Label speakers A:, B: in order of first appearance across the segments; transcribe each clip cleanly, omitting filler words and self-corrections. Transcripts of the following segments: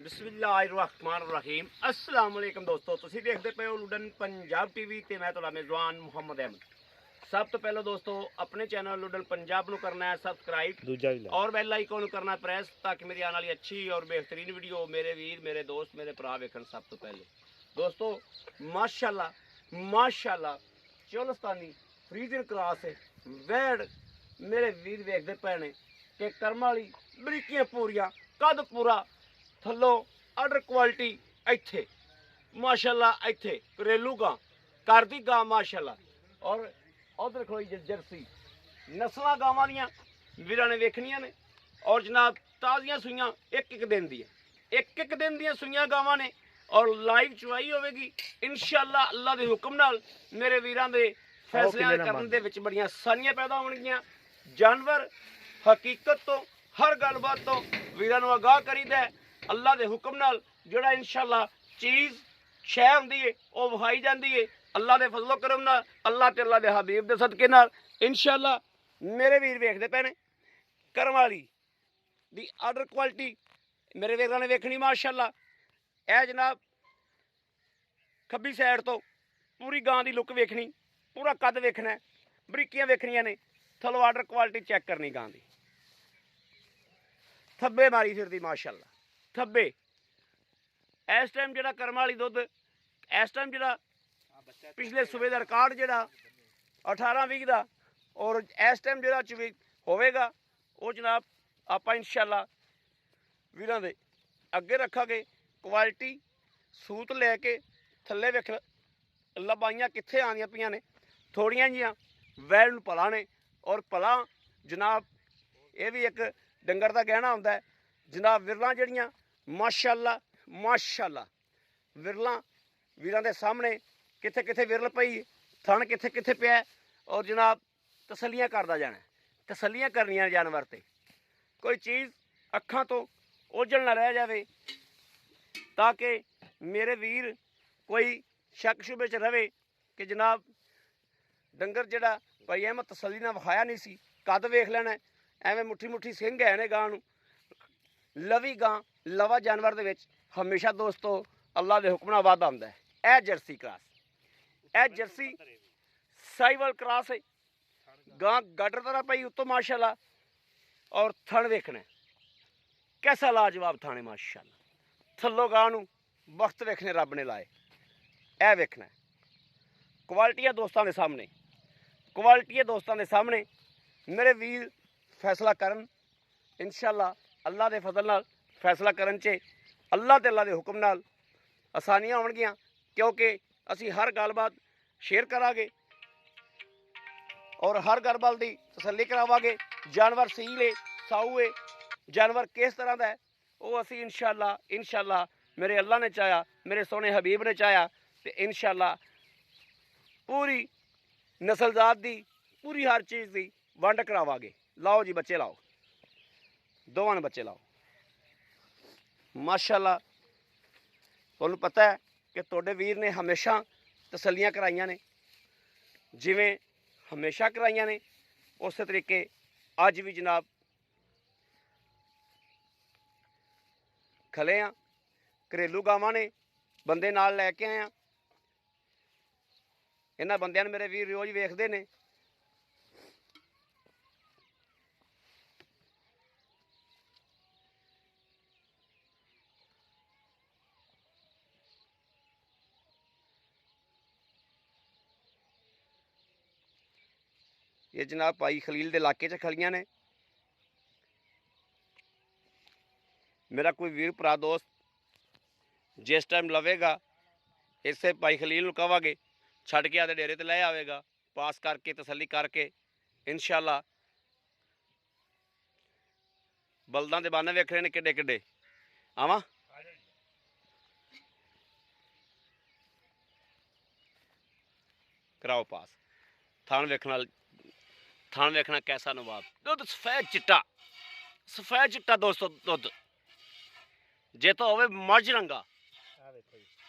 A: बिस्मिल्लाहिर्रहमानिर्रहीम अस्सलाम वालेकुम दोस्तों ਤੁਸੀਂ ਦੇਖਦੇ ਪਏ ਹੋ ਲੁਡਨ ਪੰਜਾਬ ਟੀਵੀ ਤੇ ਮੈਂ ਤੁਹਾਡਾ ਮੇਜ਼ਬਾਨ ਮੁਹੰਮਦ ਅਹਿਮਦ। ਸਭ ਤੋਂ ਪਹਿਲਾਂ ਦੋਸਤੋ ਆਪਣੇ ਚੈਨਲ ਲੁਡਨ ਪੰਜਾਬ ਨੂੰ ਕਰਨਾ ਹੈ ਸਬਸਕ੍ਰਾਈਬ और बेल आइकन ਨੂੰ ਕਰਨਾ ਪ੍ਰੈਸ ताकि मेरी आने वाली अच्छी और बेहतरीन वीडियो मेरे वीर मेरे दोस्त मेरे भरा वेखन। सब तो पहले दोस्तों माशाल्लाह चोलस्तानी फ्रीजन क्रास है वैड मेरे वीर वेखते पे ने कि कर्म वाली बरीकियां पूरियां कद पूरा थल्लों आर्डर क्वालिटी इत्थे माशाल्लाह इत्थे घरेलू गां घर दी गां माशाल्लाह। और उधर खोई जर्सी नस्ल गावां दियां वीरां ने वेखनियां ने और जनाब ताज़ियां सुइयां एक दिन दियां सुइयां गावां ने और लाइव चुवाई होगी इंशाअल्लाह अल्लाह के हुक्म नाल मेरे वीरां दे फैसले करन दे विच बड़ियां आसानियां पैदा होणगियां। जानवर हकीकत तो हर गलबात तो वीरां नूं आगाह करीदा अल्लाह के हुक्म नाल जिहड़ा इंशाअल्लाह चीज़ शै हुंदी है वो विखाई जाती है अल्लाह के फजलो करम नाल अल्लाह ते अल्लाह के हबीब के सदके नाल इंशाअल्लाह मेरे वीर वेखते पे ने करम वाली दी आर्डर क्वालिटी मेरे वीरां ने वेखनी माशाअल्लाह। ए जनाब खब्बी साइड तो पूरी गां की लुक वेखनी पूरा कद वेखना बरीकियां वेखनियां ने थलो आर्डर क्वालिटी चैक करनी गां की थब्बे मारी फिरदी माशाअल्लाह थब्बे। इस टाइम जो करम वाली दुध इस टाइम जो पिछले सूबे का रिकॉर्ड जो 18-20 का और इस टाइम जो होगा वो जनाब आप इंशाअल्लाह वीरां दे अगे रखांगे। क्वालिटी सूत लैके थले वेख लबाइयां कित्थे आंदियां पियां ने थोड़ियां जिहियां वैल नूं भला ने और भला जनाब ये भी एक डंगर का गहना हुंदा है जनाब। विरलां जिहड़ियां माशाअल्लाह विरलां वीरां दे सामने कित्थे कित्थे विरल पई थण कित्थे कित्थे पिया और जनाब तसल्लियां करदा जाना तसल्लियां करनियां जानवर ते कोई चीज़ अखां तो ओझल ना रह जाए ताकि मेरे वीर कोई शक शुबे च रहे कि जनाब डंगर जिहड़ा भाई अहमद तसल्ली ना विखाया नहीं सी कद वेख लेना एवें मुट्ठी सिंह है ने गां नूं लवी गां लवा जानवर दे विच हमेशा दोस्तों अल्लाह के हुक्म नाल वाधा आंदा है। यह जर्सी क्रॉस यह जर्सी साहिवाल क्रॉस है गां गाडर तरह पई उत्तों माशाअल्लाह और थण वेखना कैसा लाजवाब थाने माशाअल्लाह थल्लों गां नूं वक्त वेखने रब ने लाए ए वेखना क्वालिटियां दोस्तों के सामने मेरे वीर फैसला करन इंशाअल्लाह अल्लाह के फजल नाल फैसला करन च अल्लाह ते अल्लाह के हुक्म नाल आसानियां होणगियां क्योंकि असी हर गलबात शेयर करांगे और हर गलबात की तसल्ली करावांगे। जानवर सील है साऊ है जानवर किस तरह का है वो असी इंशाअल्लाह मेरे अल्लाह ने चाहा मेरे सोहने हबीब ने चाहा तो इंशाअल्लाह पूरी नस्लजात की पूरी हर चीज़ की वंड करावांगे। लाओ जी बच्चे लाओ दोवां बच्चे लाओ माशाअल्लाह। तुहानूं पता है कि तुहाडे वीर ने हमेशा तसल्लियां कराइयां ने जिवें हमेशा कराइयां ने उस तरीके अज भी जनाब खले हाँ घरेलू गावां ने बंदे नाल लैके आए हैं इन्हां बंदियां नूं मेरे वीर रोज़ वेखदे ने। ये जनाब भाई खलील के इलाके च खलियां ने मेरा कोई वीर भरा दोस्त जिस टाइम लवेगा इसे भाई खलील नूं कहांगे छड्ड के आदे डेरे ते लै आवेगा पास करके तसल्ली करके इंशाअल्लाह। बलदां दे बाने वेख रहे ने किड्डे किड्डे आवां कराओ पास थान वेखना कैसा नवाब दुध सफेद चिट्टा दोस्तों दुध जे तो होवे मझ रंगा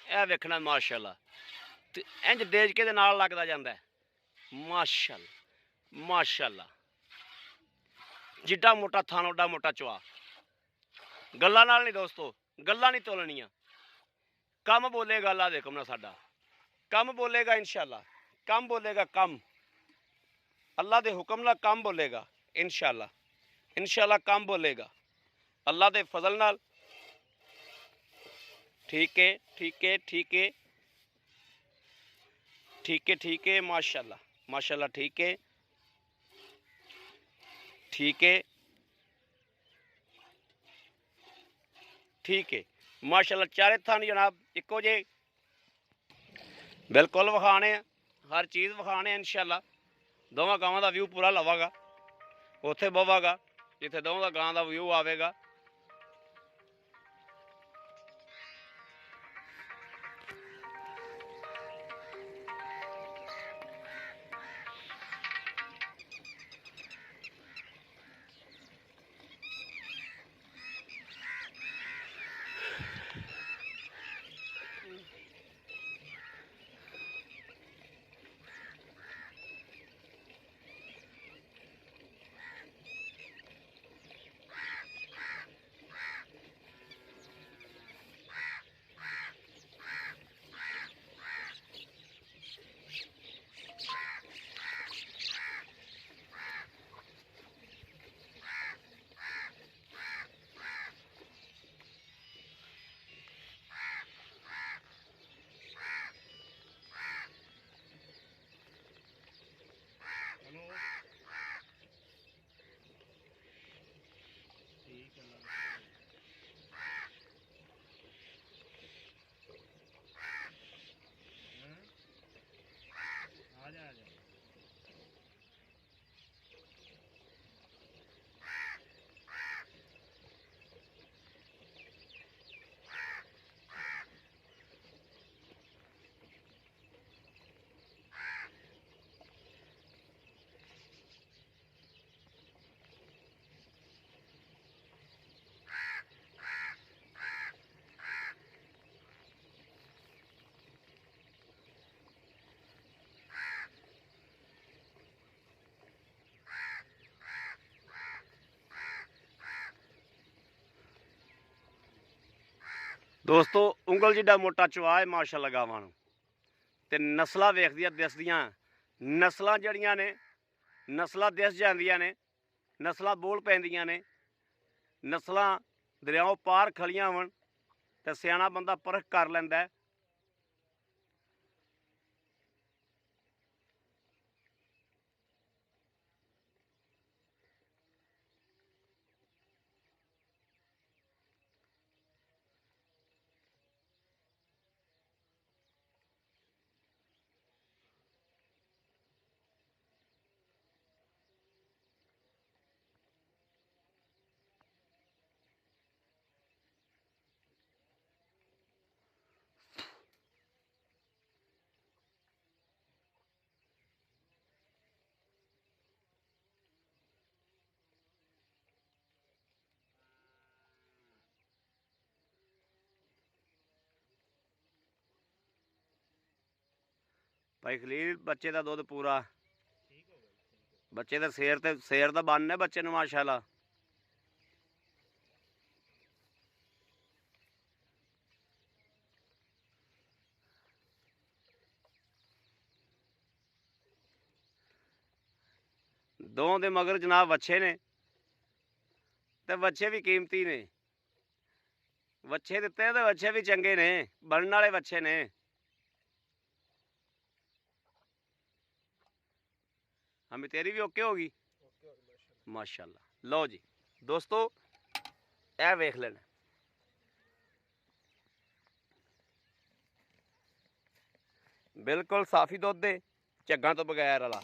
A: यह वेखना माशाअल्लाह ते इंज देजके दे नाल लगदा जांदा है माशाअल्लाह जिड्डा मोटा थान ओड्डा मोटा चवा गल्लां नाल नहीं दोस्तों गल्लां नहीं तोलनियां। कम बोलेगा अल्लाह दे हुक्म नाल साडा, कम बोलेगा इंशाअल्लाह, कम बोलेगा कम अल्लाह दे हुक्म नाल कम बोलेगा इंशाअल्लाह, इंशाअल्लाह कम बोलेगा अल्लाह दे फजल नाल। ठीक है ठीक है ठीक है ठीक है ठीक है, माशाल्लाह माशाल्लाह, ठीक है ठीक है ठीक है माशाल्लाह। चारे थान जनाब इको जे बिल्कुल विखाने, हर चीज़ विखाने इंशाअल्लाह। दोवां गावां दा व्यू पूरा लवागा, उत्थे बवागा जिथे दोवां गां दा व्यू आवेगा। दोस्तों उंगल जिड्डा मोटा चवा है माशाअल्लाह गावां नूं, ते नस्लां वेखदियां दिसदियां, नस्लां जड़ियां ने नस्लां दिस जांदियां ने, नस्लां बोल पैंदियां ने, नस्लां दरियाओं पार खड़ियां होवन ते सियाणा बंदा परख कर लैंदा है। भाई खलील बच्चे का दुध पूरा, बच्चे का सेर तो बन है बच्चे नूं माशाअल्लाह। दोवां दे मगर जनाब बच्चे ने, ते बच्चे भी कीमती ने, बच्चे दिते ते बच्चे भी चंगे ने, बनने वाले बच्चे ने। हमें तेरी भी ओके होगी माशाल्लाह। लो जी दोस्तों ए वेख लेना, बिल्कुल साफी दुध दे, झग्गां तो बगैर वाला,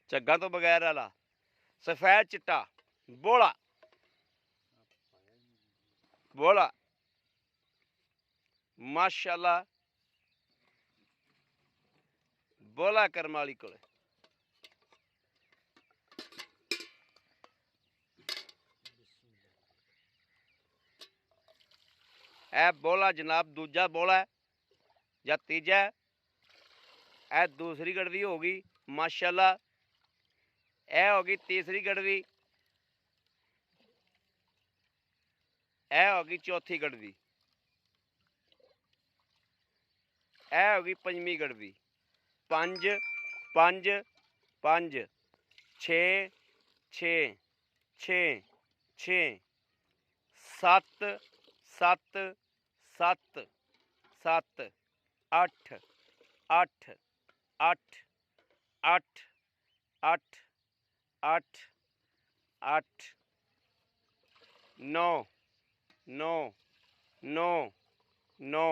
A: झग्गां तो बगैर वाला, सफेद चिट्टा बोला बोला माशाल्लाह, बोला करम वाली कोल। ए बोला जनाब दूजा बोला है या तीजा है, ए दूसरी गड़वी होगी माशाल्लाह, ए होगी तीसरी गड़वी, ਇਹ ਹੋ ਗਈ ਚੌਥੀ ਗੜਵੀ, ਇਹ ਹੋ ਗਈ ਪੰਜਵੀਂ ਗੜਵੀ। 5 5 5 6 6 6 6 7 7 7 7 8 8 8 8 8 8 8 9 9 9 9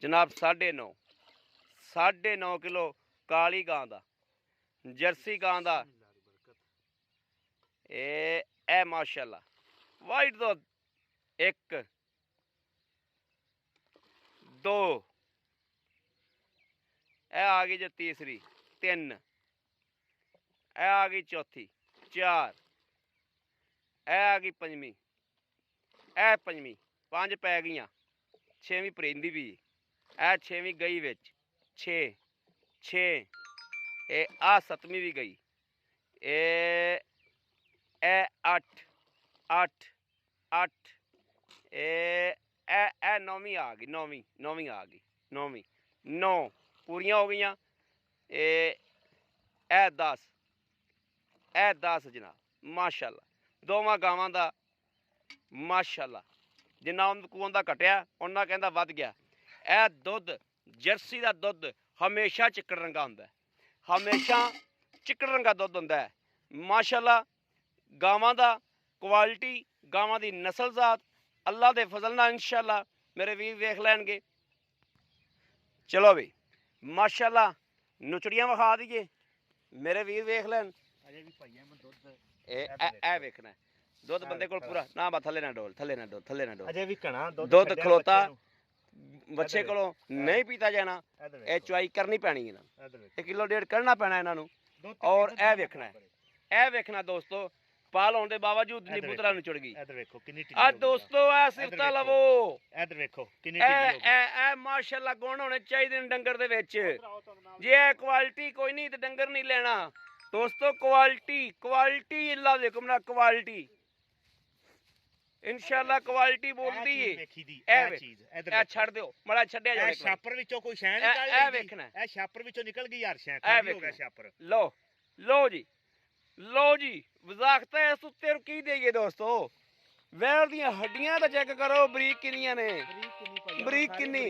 A: जनाब 9.5 9.5 किलो काली गां दा, जर्सी गां दा ए माशाल्लाह। वाइट दुध 1 2 ए आ गई जो तीसरी, 3 ए आ गई चौथी, 4 ए आ गई पंजवीं, ए पंजवीं 5 पै गई, 6वीं परेंदी भी, ए 6वीं गई विच 6 6 ए आ 7वीं भी गई, ए 8 8 8 ए 9वीं आ गई, 9वीं आ गई, 9वीं 9 पूरियां हो गई। ए 10 जनाब माशाल्लाह। दोवां गावां दा माशाल्लाह जिन्ना उन्दा घटिया उन्ना कहंदा वध गया। यह दुध जर्सी का दुध हमेशा चिक्कड़ रंगा हुंदा है, हमेशा चिक्कड़ रंगा दुध हुंदा है माशाल्लाह। गावां दा क्वालिटी, गावां दी नस्ल जात अल्लाह दे फजल नाल इंशाल्लाह मेरे वीर वेख लैणगे। चलो भी माशाल्लाह नुचड़ियां विखा दईए, मेरे वीर वेख लैन। ए वेखना है दुध बंदे कोल पूरा ना, थले ना डोल, थले ना डोल, थले ना डोल। अजे भी घना दुध खलोता बच्चे कोलों नहीं पीता जाना, ए चुआई करनी पैनी है ना, 1 किलो 1.5 करना पैना इन्हां नूं। और ए वेखना है, ए वेखना दोस्तों पाल होने के बावजूद नीबूतरा नुचड़ गई। आ दोस्तों ए सिफता लवो, इधर देखो किन्नी ए माशाल्लाह गुण होने चाहिए डंगर दे विच। जे क्वालिटी कोई नहीं ते डंगर नहीं लेना दोस्तों। क्वालिटी क्वालिटी अल्लाह दे हुक्म नाल क्वालिटी इंशाल्लाह क्वालिटी बोलदी है। ए छड़ दियो मड़ा छड्या जाए, छापर विचों कोई शै निकल गई, ए वेखना ए छापर विचों निकल गई यार, शै खाली हो गया छापर। लो जी वजाकता है इस उत्ते की देइए दोस्तों। वैल दियां हड्डियां दा चेक करो बरीक किन्नियां ने, बरीक किन्नी।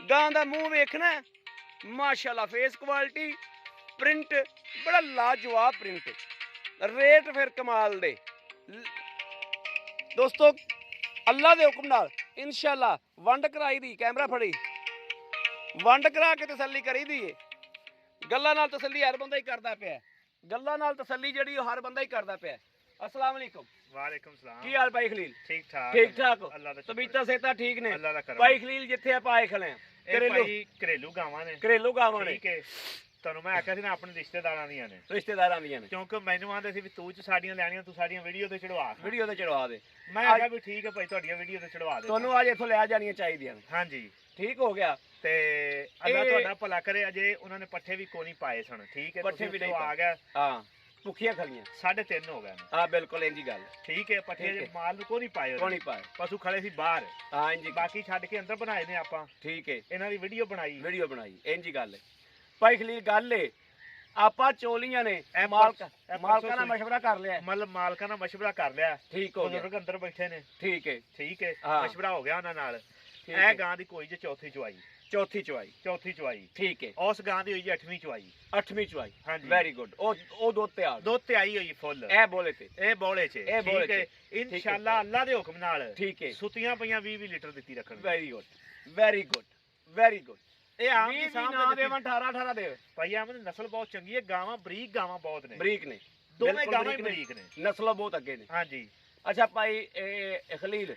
A: गां दा मुंह वेखना माशाल्लाह, फेस क्वालिटी, प्रिंट बड़ा लाजवाब प्रिंट, रेट फिर कमाल दे दोस्तों। अल्लाह दे हुक्म नाल इंशाल्लाह वंड कराई दी, कैमरा फड़ी वंड करा के तसल्ली करी दी। गल्लां नाल तसल्ली हर बंदा ही करदा पिया, गल्लां नाल तसल्ली जड़ी हर बंदा ही करदा पिया। अस्सलाम वालेकुम। वालेकुम सलाम। की हाल भाई खलील? ठीक ठाक अल्लाह दा तबीयत सेहत ठीक ने अल्लाह दा करम। भाई खलील जिथे आप आए खले घरेलू गावां ने ठीक है। ਤੁਹਾਨੂੰ ਮੈਂ ਆਖਿਆ ਸੀ ਨਾ ਆਪਣੇ ਰਿਸ਼ਤੇਦਾਰਾਂ ਦੀਆਂ ਨੇ ਕਿਉਂਕਿ ਮੈਨੂੰ ਆਂਦੇ ਸੀ ਵੀ ਤੂੰ ਚ ਸਾਡੀਆਂ ਲੈਣੀਆਂ, ਤੂੰ ਸਾਡੀਆਂ ਵੀਡੀਓ ਤੇ ਚੜਵਾ ਦੇ। ਮੈਂ ਆਖਿਆ ਵੀ ਠੀਕ ਹੈ ਭਾਈ ਤੁਹਾਡੀਆਂ ਵੀਡੀਓ ਤੇ ਚੜਵਾ ਦੇ, ਤੁਹਾਨੂੰ ਅੱਜ ਇੱਥੋਂ ਲੈ ਜਾਣੀਆਂ ਚਾਹੀਦੀਆਂ ਨੇ। ਹਾਂਜੀ ਠੀਕ ਹੋ ਗਿਆ ਤੇ ਅੱਲਾ ਤੁਹਾਡਾ ਭਲਾ ਕਰੇ। ਅਜੇ ਉਹਨਾਂ ਨੇ ਪੱਠੇ ਵੀ ਕੋਈ ਨਹੀਂ ਪਾਏ ਸਨ, ਠੀਕ ਹੈ ਪੱਠੇ ਵੀ ਆ ਗਿਆ। ਹਾਂ ਭੁੱਖੀਆਂ ਖਲੀਆਂ 3.5 ਹੋ ਗਏ। ਹਾਂ ਬਿਲਕੁਲ ਇੰਜੀ ਗੱਲ ਠੀਕ ਹੈ। ਪੱਠੇ ਦੇ ਮਾਲ ਨੂੰ ਕੋਈ ਨਹੀਂ ਪਾਏ, ਪਸ਼ੂ ਖੜੇ ਸੀ ਬਾਹਰ। ਹਾਂ ਇੰਜੀ ਬਾਕੀ ਛੱਡ ਕੇ ਅੰਦਰ ਬਣਾਏ ਨੇ ਆਪਾਂ, ਠੀਕ ਹੈ। ਇਹਨਾਂ ਦੀ ਵੀਡੀਓ ਬਣਾਈ ਇੰਜੀ ਗੱਲ ਹੈ ਭਾਈ ਖਲੀਲ। ਗੱਲ ਏ ਆਪਾਂ ਚੋਲੀਆਂ ਨੇ ਮਾਲਕਾਂ ਨਾਲ ਮਸ਼ਵਰਾ ਕਰ ਲਿਆ, ਮਤਲਬ ਮਾਲਕਾਂ ਨਾਲ ਮਸ਼ਵਰਾ ਕਰ ਲਿਆ, ਠੀਕ ਹੋ ਗਿਆ। ਬਜ਼ੁਰਗ ਅੰਦਰ ਬੈਠੇ ਨੇ, ਠੀਕ ਹੈ ਮਸ਼ਵਰਾ ਹੋ ਗਿਆ ਉਹਨਾਂ ਨਾਲ। ਇਹ ਗਾਂ ਦੀ ਕੋਈ ਜੇ ਚੌਥੀ ਚੁਆਈ ਠੀਕ ਹੈ। ਉਸ ਗਾਂ ਦੀ ਹੋਈ ਜੀ 8ਵੀਂ ਚੁਆਈ। ਹਾਂਜੀ ਵੈਰੀ ਗੁੱਡ। ਉਹ ਦੁੱਧ ਤੇ ਆਈ ਹੋਈ ਫੁੱਲ। ਇਹ ਬੋਲੇ ਚ ਠੀਕ ਹੈ ਇਨਸ਼ਾਅੱਲਾ ਅੱਲਾ ਦੇ ਹੁਕਮ ਨਾਲ, ਠੀਕ ਹੈ। ਸੁੱਤੀਆਂ ਪਈਆਂ 20 ਲੀਟਰ ਦਿੱਤੀ ਰੱਖਣ। Very good. ਇਹ ਆਮ ਦੀ ਸਾਹਮਣੇ ਦੇ 18 ਦੇ ਭਾਈ ਆਮ ਦੀ ਨਸਲ ਬਹੁਤ ਚੰਗੀ ਹੈ। ਗਾਵਾਂ ਬਰੀਕ ਗਾਵਾਂ ਬਹੁਤ ਨੇ, ਦੋਵੇਂ ਗਾਵਾਂ ਬਰੀਕ ਨੇ, ਨਸਲਾਂ ਬਹੁਤ ਅੱਗੇ ਨੇ। ਹਾਂਜੀ ਅੱਛਾ ਭਾਈ ਖਲੀਲ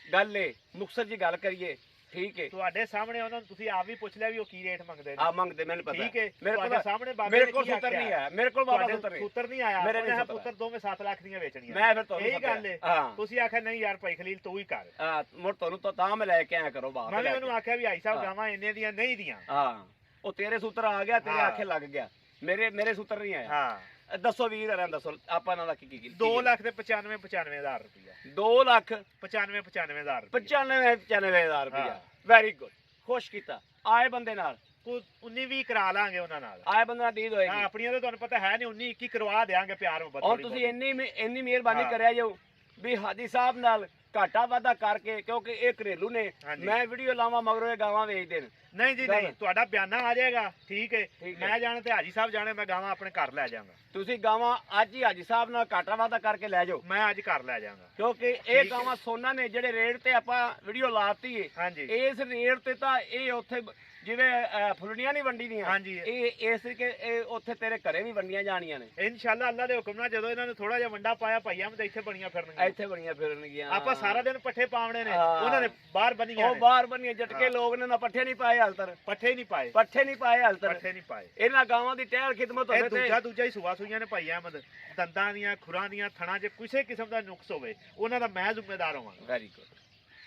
A: ਗੱਲ ਏ ਮੁਕਤਸਰ ਦੀ ਗੱਲ ਕਰੀਏ, ਠੀਕ ਹੈ। ਤੁਹਾਡੇ ਸਾਹਮਣੇ ਉਹਨਾਂ ਨੂੰ ਤੁਸੀਂ ਆਪ ਵੀ ਪੁੱਛ ਲਿਆ ਵੀ ਉਹ ਕੀ ਰੇਟ ਮੰਗਦੇ ਨੇ। ਮੰਗਦੇ ਮੈਨੂੰ ਪਤਾ, ਠੀਕ ਹੈ। ਮੇਰੇ ਸਾਹਮਣੇ ਬਾਬੇ ਮੇਰੇ ਕੋਲ ਸੂਤਰ ਨਹੀਂ ਆਇਆ, ਮੇਰੇ ਕੋਲ ਬਾਬਾ ਸੂਤਰ ਨਹੀਂ ਆਇਆ। ਮੇਰੇ ਪੁੱਤਰ ਦੋਵੇਂ 7 ਲੱਖ ਦੀਆਂ ਵੇਚਣੀਆਂ। ਮੈਂ ਫਿਰ ਤੁਹਾਨੂੰ ਇਹ ਗੱਲ ਏ ਤੁਸੀਂ ਆਖਿਆ ਨਹੀਂ ਯਾਰ ਭਾਈ ਖਲੀਲ ਤੂੰ ਹੀ ਕਰ। ਹਾਂ ਮੁੜ ਤੁਹਾਨੂੰ ਤਾਂ ਮੈਂ ਲੈ ਕੇ ਆਇਆ ਕਰੋ ਬਾਹਰ। ਮੈਂ ਉਹਨੂੰ ਆਖਿਆ ਵੀ ਭਾਈ ਸਾਹਿਬ ਗਾਵਾਂ ਇੰਨੇ ਦੀਆਂ ਨਹੀਂ ਦੀਆਂ। ਹਾਂ ਉਹ ਤੇਰੇ ਸੂਤਰ ਆ ਗਿਆ, ਤੇਰੇ ਆਖੇ ਲੱਗ ਗਿਆ, ਮੇਰੇ ਸੂਤਰ ਨਹੀਂ ਆਇਆ। ਹਾਂ ਦੱਸੋ ਵੀਰ ਦੱਸੋ ਆਪਾਂ ਇਹਨਾਂ ਦਾ ਕੀ 2 ਲੱਖ ਤੇ 95,000 ਰੁਪਇਆ।
B: 2,95,000
A: 2,95,000 ਰੁਪਇਆ।
B: ਹਾਂ।
A: ਵੈਰੀ ਗੁੱਡ, ਖੁਸ਼ ਕੀਤਾ। ਆਏ ਬੰਦੇ ਨਾਲ
B: 19-20 ਕਰਾ ਲਾਂਗੇ ਉਹਨਾਂ ਨਾਲ।
A: ਆਏ ਬੰਦੇ ਨਾਲ ਡੀਲ
B: ਹਾਂ
A: ਹੋਏਗੀ।
B: ਆਪਣੀਆਂ ਤਾਂ ਤੁਹਾਨੂੰ ਪਤਾ ਹੈ ਨਹੀਂ, 19-21 ਕਰਵਾ ਦੇਾਂਗੇ ਪਿਆਰ ਮੁਹੱਬਤ।
A: ਔਰ ਤੁਸੀਂ ਇੰਨੀ ਮਿਹਰਬਾਨੀ
B: ਹਾਂ।
A: ਕਰਿਆ ਜੋ ਵੀ ਹਾਜੀ ਸਾਹਿਬ ਨਾਲ ਘਾਟਾ ਵਾਧਾ ਕਰਕੇ, ਕਿਉਂਕਿ ਇਹ ਘਰੇਲੂ ਨੇ,
B: ਹਾਂਜੀ।
A: ਮੈਂ ਵੀਡੀਓ ਲਾਵਾਂ ਮਗਰੋਂ ਇਹ ਗਾਵਾਂ ਵੇਚਦੇ ਨੇ।
B: ਨਹੀਂ ਜੀ ਨਹੀਂ, ਤੁਹਾਡਾ ਬਿਆਨਾ ਆ ਜਾਏਗਾ ਠੀਕ ਹੈ।
A: ਠੀਕ ਹੈ।
B: ਮੈਂ ਜਾਣਾ ਤੇ ਹਾਜੀ ਸਾਹਿਬ ਜਾਣੇ, ਮੈਂ ਗਾਵਾਂ ਆਪਣੇ ਘਰ ਲੈ ਜਾਵਾਂਗਾ।
A: ਤੁਸੀਂ ਗਾਵਾਂ ਅੱਜ ਹੀ ਹਾਜੀ ਸਾਹਿਬ ਨਾਲ ਘਾਟਾ ਵਾਧਾ ਕਰਕੇ ਲੈ ਜਾਓ,
B: ਮੈਂ ਅੱਜ ਘਰ ਲੈ ਜਾਵਾਂਗਾ
A: ਕਿਉਂਕਿ
B: ਠੀਕ
A: ਇਹ
B: ਹੈ।
A: ਗਾਵਾਂ ਸੋਨਾ ਨੇ ਜਿਹੜੇ ਰੇਟ ਤੇ ਆਪਾਂ ਵੀਡੀਓ ਲਾਤੀ ਏ,
B: ਹਾਂਜੀ
A: ਇਸ ਰੇਟ ਤੇ ਤਾਂ ਇਹ ਉੱਥੇ ਜਿਵੇਂ ਫੁੱਲਣੀਆਂ ਨਹੀਂ ਵੰਡੀ ਦੀਆਂ,
B: ਹਾਂਜੀ।
A: ਇਹ ਇਸ ਤਰੀਕੇ ਇਹ ਉੱਥੇ ਤੇਰੇ ਘਰੇ ਵੀ ਵੰਡੀਆਂ ਜਾਣੀਆਂ ਨੇ।
B: ਇਨਸ਼ਾਅੱਲਾ ਅੱਲਾ ਦੇ ਹੁਕਮ ਨਾਲ ਜਦੋਂ ਇਹਨਾਂ ਨੇ ਥੋੜਾ ਜਿਹਾ ਵੰਡਾ ਪਾਇਆ ਭਾਈਆਂ ਮੈਂ ਇੱਥੇ ਬਣੀਆਂ ਫਿਰਨਗੀਆਂ।
A: ਇੱਥੇ ਬਣੀਆਂ ਫਿਰਨਗੀਆਂ।
B: ਆਪਾਂ ਸਾਰਾ ਦਿਨ ਪੱਠੇ ਪਾਵਣੇ ਨੇ,
A: ਹਾਂ।
B: ਉਹਨਾਂ ਨੇ ਬਾਹਰ ਬੰਨੀਆਂ
A: ਉਹ
B: ਨੇ।
A: ਬਾਹਰ ਬੰਨੀਆਂ ਜਟਕੇ
B: ਹਾਂ।
A: ਲੋਕ ਨੇ ਨਾ ਪੱਠੇ ਨਹੀਂ ਪਾਏ ਹਾਲ ਤੱਕ,
B: ਪੱਠੇ ਨਹੀਂ ਪਾਏ,
A: ਪੱਠੇ ਨਹੀਂ ਪਾਏ ਹਾਲ ਤੱਕ।
B: ਪੱਠੇ ਨਹੀਂ ਪਾਏ।
A: ਇਹਨਾਂ ਗਾਵਾਂ ਦੀ ਟਹਿਲ ਖਿਦਮਤ
B: ਇਹ
A: ਹੋਵੇ ਤੇ
B: ਦੂਜਾ ਹੀ ਸੁਆ ਸੂਈਆਂ ਨੇ ਭਾਈ ਅਹਿਮਦ। ਦੰਦਾਂ ਦੀਆਂ, ਖੁਰਾਂ ਦੀਆਂ, ਥਣਾਂ 'ਚ ਕਿਸੇ ਕਿਸਮ ਦਾ ਨੁਕਸ ਹੋਵੇ ਉਹਨਾਂ ਦਾ ਮੈਂ ਜ਼ਿੰਮੇਦਾਰ ਹੋਵਾਂਗਾ।
A: Very good,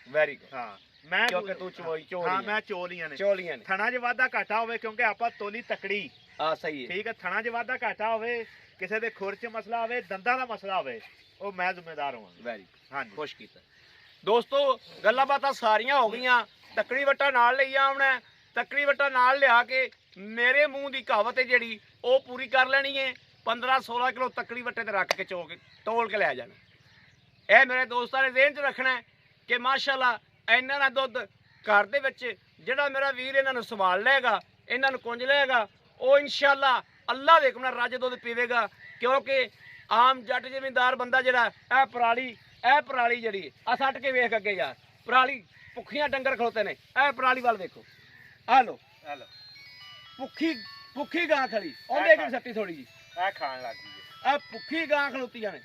A: very good.
B: ਹਾਂ ਮੈਂ
A: ਕਿਉਂਕਿ ਤੂੰ ਚੋਲੀਆਂ
B: ਹਾਂ ਮੈਂ ਚੋਲੀਆਂ ਨੇ।
A: ਚੋਲੀਆਂ ਨੇ।
B: ਥਣਾਂ 'ਚ ਵਾਧਾ ਘਾਟਾ ਹੋਵੇ ਕਿਉਂਕਿ ਆਪਾਂ ਤੋਲੀ ਤਕੜੀ
A: ਆ ਸਹੀ ਹੈ।
B: ਠੀਕ ਹੈ। ਥਣਾਂ 'ਚ ਵਾਧਾ ਘਾਟਾ ਹੋਵੇ, ਕਿਸੇ ਦੇ ਖੁਰ 'ਚ ਮਸਲਾ ਹੋਵੇ, ਦੰਦਾਂ ਦਾ ਮਸਲਾ ਹੋਵੇ, ਉਹ ਮੈਂ ਜ਼ਿੰਮੇਦਾਰ ਹੋਵਾਂਗਾ।
A: ਵੈਰੀ
B: ਹਾਂਜੀ
A: ਖੁਸ਼ ਕੀਤਾ ਦੋਸਤੋ। ਗੱਲਾਂ ਬਾਤਾਂ ਸਾਰੀਆਂ ਹੋ ਗਈਆਂ। ਤਕੜੀ ਵੱਟਾ ਨਾਲ ਲਈ ਆਉਣਾ, ਤਕੜੀ ਵੱਟਾ ਨਾਲ ਲਿਆ ਕੇ ਮੇਰੇ ਮੂੰਹ ਦੀ ਕਹਾਵਤ ਹੈ ਜਿਹੜੀ ਉਹ ਪੂਰੀ ਕਰ ਲੈਣੀ ਹੈ। 15-16 ਕਿਲੋ ਤਕੜੀ ਵੱਟੇ ਤੇ ਰੱਖ ਕੇ ਤੋਲ ਕੇ ਲੈ ਜਾਣਾ। ਇਹ ਮੇਰੇ ਦੋਸਤਾਂ ਨੇ ਜ਼ਿਹਨ 'ਚ ਰੱਖਣਾ ਹੈ ਕਿ ਮਾਸ਼ਾਅੱਲਾ ਇਹਨਾਂ ਦਾ ਦੁੱਧ ਘਰ ਦੇ ਵਿੱਚ ਜਿਹੜਾ ਮੇਰਾ ਵੀਰ ਇਹਨਾਂ ਨੂੰ ਸੰਭਾਲ ਲਏਗਾ, ਇਹਨਾਂ ਨੂੰ ਕੁੰਜ ਲਏਗਾ, ਉਹ ਇਨਸ਼ਾਅੱਲਾ ਅੱਲਾ ਦੇ ਹੁਕਮ ਨਾਲ ਰੱਜ ਦੁੱਧ ਪੀਵੇਗਾ। ਕਿਉਂਕਿ ਆਮ ਜੱਟ ਜ਼ਿਮੀਂਦਾਰ ਬੰਦਾ ਜਿਹੜਾ ਇਹ ਪਰਾਲੀ ਜਿਹੜੀ ਆ ਸੱਟ ਕੇ ਵੇਖ ਅੱਗੇ ਯਾਰ, ਪਰਾਲੀ ਭੁੱਖੀਆਂ ਡੰਗਰ ਖਲੋਤੇ ਨੇ। ਇਹ ਪਰਾਲੀ ਵੱਲ ਵੇਖੋ, ਆ ਲੋ ਭੁੱਖੀ ਗਾਂ ਖੜੀ, ਉਹਦੇ ਕਿ ਸੱਟੀ ਥੋੜੀ ਜੀ
B: ਇਹ ਖਾਣ ਲੱਗ ਗਈ
A: ਆ ਭੁੱਖੀ ਗਾਂ ਖਲੋਤੀਆਂ ਨੇ।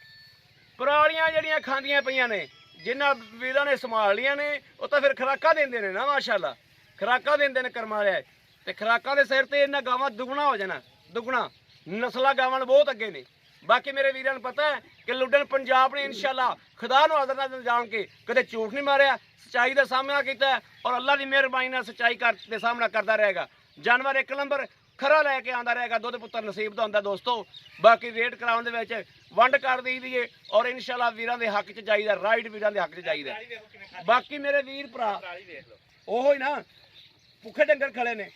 A: ਪਰਾਲੀਆਂ ਜਿਹੜੀਆਂ ਖਾਂਦੀਆਂ ਪਈਆਂ ਨੇ, ਜਿਨ੍ਹਾਂ ਵੀਰਾਂ ਨੇ ਸੰਭਾਲ ਲੀਆਂ ਨੇ, ਉਹ ਤਾਂ ਫਿਰ ਖੁਰਾਕਾਂ ਦਿੰਦੇ ਨੇ ਨਾ ਮਾਸ਼ਾਅੱਲਾ, ਖੁਰਾਕਾਂ ਦਿੰਦੇ ਨੇ ਕਰਮਾਂ ਵਾਲਿਆ। ਤੇ ਖੁਰਾਕਾਂ ਦੇ ਸਿਰ ਤੇ ਇਹਨਾਂ ਗਾਵਾਂ ਦੁੱਗਣਾ ਹੋ ਜਾਣਾ, ਦੁੱਗਣਾ। ਨਸਲਾਂ ਗਾਵਾਂ ਨੂੰ ਬਹੁਤ ਅੱਗੇ ਨੇ। ਬਾਕੀ ਮੇਰੇ ਵੀਰਾਂ ਨੂੰ ਪਤਾ ਹੈ ਕਿ ਲੁੱਡਨ ਪੰਜਾਬ ਨੇ ਇਨਸ਼ਾਅੱਲਾ ਖੁਦਾ ਨੂੰ ਹਾਜ਼ਰ ਨਾਜ਼ਰ ਜਾਣ ਕੇ ਕਦੇ ਝੂਠ ਨਹੀਂ ਮਾਰਿਆ, ਸੱਚਾਈ ਦਾ ਸਾਹਮਣਾ ਕੀਤਾ ਔਰ ਅੱਲਾ ਦੀ ਮਿਹਰਬਾਨੀ ਨਾਲ ਸੱਚਾਈ ਦੇ ਸਾਹਮਣਾ ਕਰਦਾ ਰਹੇਗਾ। ਜਾਨਵਰ ਇੱਕ ਨੰਬਰ ਖਰਾ ਲੈ ਕੇ ਆਉਂਦਾ ਰਹੇਗਾ, ਦੁੱਧ ਪੁੱਤਰ ਨਸੀਬ ਦਾ ਹੁੰਦਾ ਦੋਸਤੋ। ਬਾਕੀ ਰੇਟ ਕਰਾਉਣ ਦੇ ਵਿੱਚ ਵੰਡ ਕਰ ਦਈਏ ਔਰ ਇਨਸ਼ਾਅੱਲਾ ਵੀਰਾਂ ਦੇ ਹੱਕ 'ਚ ਜਾਈਦਾ, ਰਾਈਟ ਵੀਰਾਂ ਦੇ ਹੱਕ 'ਚ ਜਾਈਦਾ। ਬਾਕੀ ਮੇਰੇ ਵੀਰ ਭਰਾ ਉਹੋ ਹੀ ਨਾ, ਭੁੱਖੇ ਡੰਗਰ ਖੜੇ ਨੇ।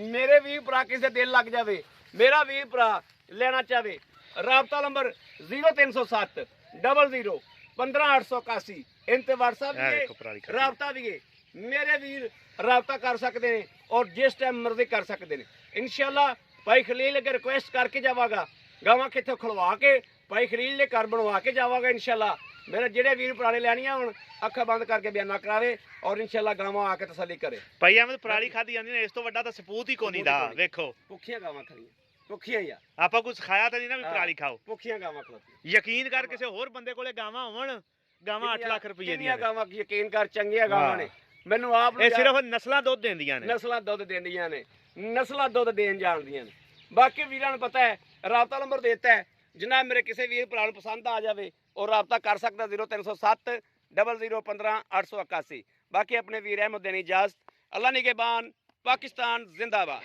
A: ਮੇਰੇ ਵੀਰ ਭਰਾ ਕਿਸੇ ਦੇ ਦਿਲ ਲੱਗ ਜਾਵੇ, ਮੇਰਾ ਵੀਰ ਭਰਾ ਲੈਣਾ ਚਾਹਵੇ, ਰਾਬਤਾ ਨੰਬਰ 0307 00 15881 ਇਨ ਤੇ WhatsApp ਵੀ ਰਾਬਤਾ ਵੀ ਹੈ। ਮੇਰੇ ਵੀਰ ਰਾਬਤਾ ਕਰ ਸਕਦੇ ਨੇ ਔਰ ਜਿਸ ਟਾਈਮ ਮਰਜ਼ੀ ਕਰ ਸਕਦੇ ਨੇ। ਇਨਸ਼ਾਅੱਲਾ ਭਾਈ ਖਲੀਲ ਅਗੇ ਰਿਕੁਐਸਟ ਕਰਕੇ ਜਾਵਾਂਗਾ, ਗਾਵਾਂ ਕਿੱਥੋਂ ਖਲਵਾ ਕੇ ਭਾਈ ਖਲੀਲ ਦੇ ਘਰ ਬਣਵਾ ਕੇ ਜਾਵਾਂਗਾ ਇਨਸ਼ਾਅੱਲਾ। ਮੇਰੇ ਜਿਹੜੇ ਵੀਰ ਪੁਰਾਣੇ ਲੈਣੀਆਂ ਹੁਣ ਅੱਖਾਂ ਬੰਦ ਕਰਕੇ ਬਿਆਨਾ ਕਰਾਵੇ ਔਰ ਇਨਸ਼ਾਅੱਲਾ ਗਾਵਾਂ ਆ ਕੇ ਤਸੱਲੀ ਕਰੇ।
B: ਭਾਈ ਅਹਿਮਦ ਪਰਾਲੀ ਖਾਦੀ ਜਾਂਦੀ ਨੇ, ਇਸ ਤੋਂ ਵੱਡਾ ਤਾਂ ਸਪੂਤ ਹੀ ਕੋਨੀ ਦਾ। ਵੇਖੋ
A: ਭੁੱਖੀਆਂ ਗਾਵਾਂ ਖੜੀਆਂ, ਭੁੱਖੀਆਂ ਯਾਰ,
B: ਆਪਾਂ ਕੁਝ ਖਾਇਆ ਤਾਂ ਨਹੀਂ ਨਾ ਵੀ ਪਰਾਲੀ ਖਾਓ।
A: ਭੁੱਖੀਆਂ ਗਾਵਾਂ ਖਲੋਤੀਆਂ।
B: ਯਕੀਨ ਕਰ ਕਿਸੇ ਹੋਰ ਬੰਦੇ ਕੋਲੇ ਗਾਵਾਂ ਹੋਣ, ਗਾਵਾਂ 8 ਲੱਖ ਰੁਪਏ ਦੀਆਂ ਨੇ।
A: ਗਾਵਾਂ ਯਕੀਨ ਕਰ ਚੰਗੀਆਂ ਗਾਵਾਂ ਨੇ। ਮੈਨੂੰ ਆਪ
B: ਇਹ ਸਿਰਫ ਨਸਲਾਂ ਦੁੱਧ ਦਿੰਦੀਆਂ ਨੇ,
A: ਨਸਲਾਂ ਦੁੱਧ ਦਿੰਦੀਆਂ ਨੇ, ਨਸਲਾਂ ਦੁੱਧ ਦੇਣ ਜਾਣਦੀਆਂ ਨੇ। ਬਾਕੀ ਵੀਰਾਂ ਨੂੰ ਪਤਾ ਹੈ, ਰਾਬਤਾ ਨੰਬਰ ਦਿੱਤਾ ਹੈ, ਜਿੰਨਾ ਮੇਰੇ ਕਿਸੇ ਵੀਰ ਭਰਾ ਨੂੰ ਪਸੰਦ ਆ ਜਾਵੇ ਉਹ ਰਾਬਤਾ ਕਰ ਸਕਦਾ 0307 00 15881। ਬਾਕੀ ਆਪਣੇ ਵੀਰ ਅਹਿਮਦ ਦੇਣੀ ਇਜਾਜ਼ਤ। ਅੱਲਾ ਨਿਗਹਿਬਾਨ, ਪਾਕਿਸਤਾਨ ਜ਼ਿੰਦਾਬਾਦ।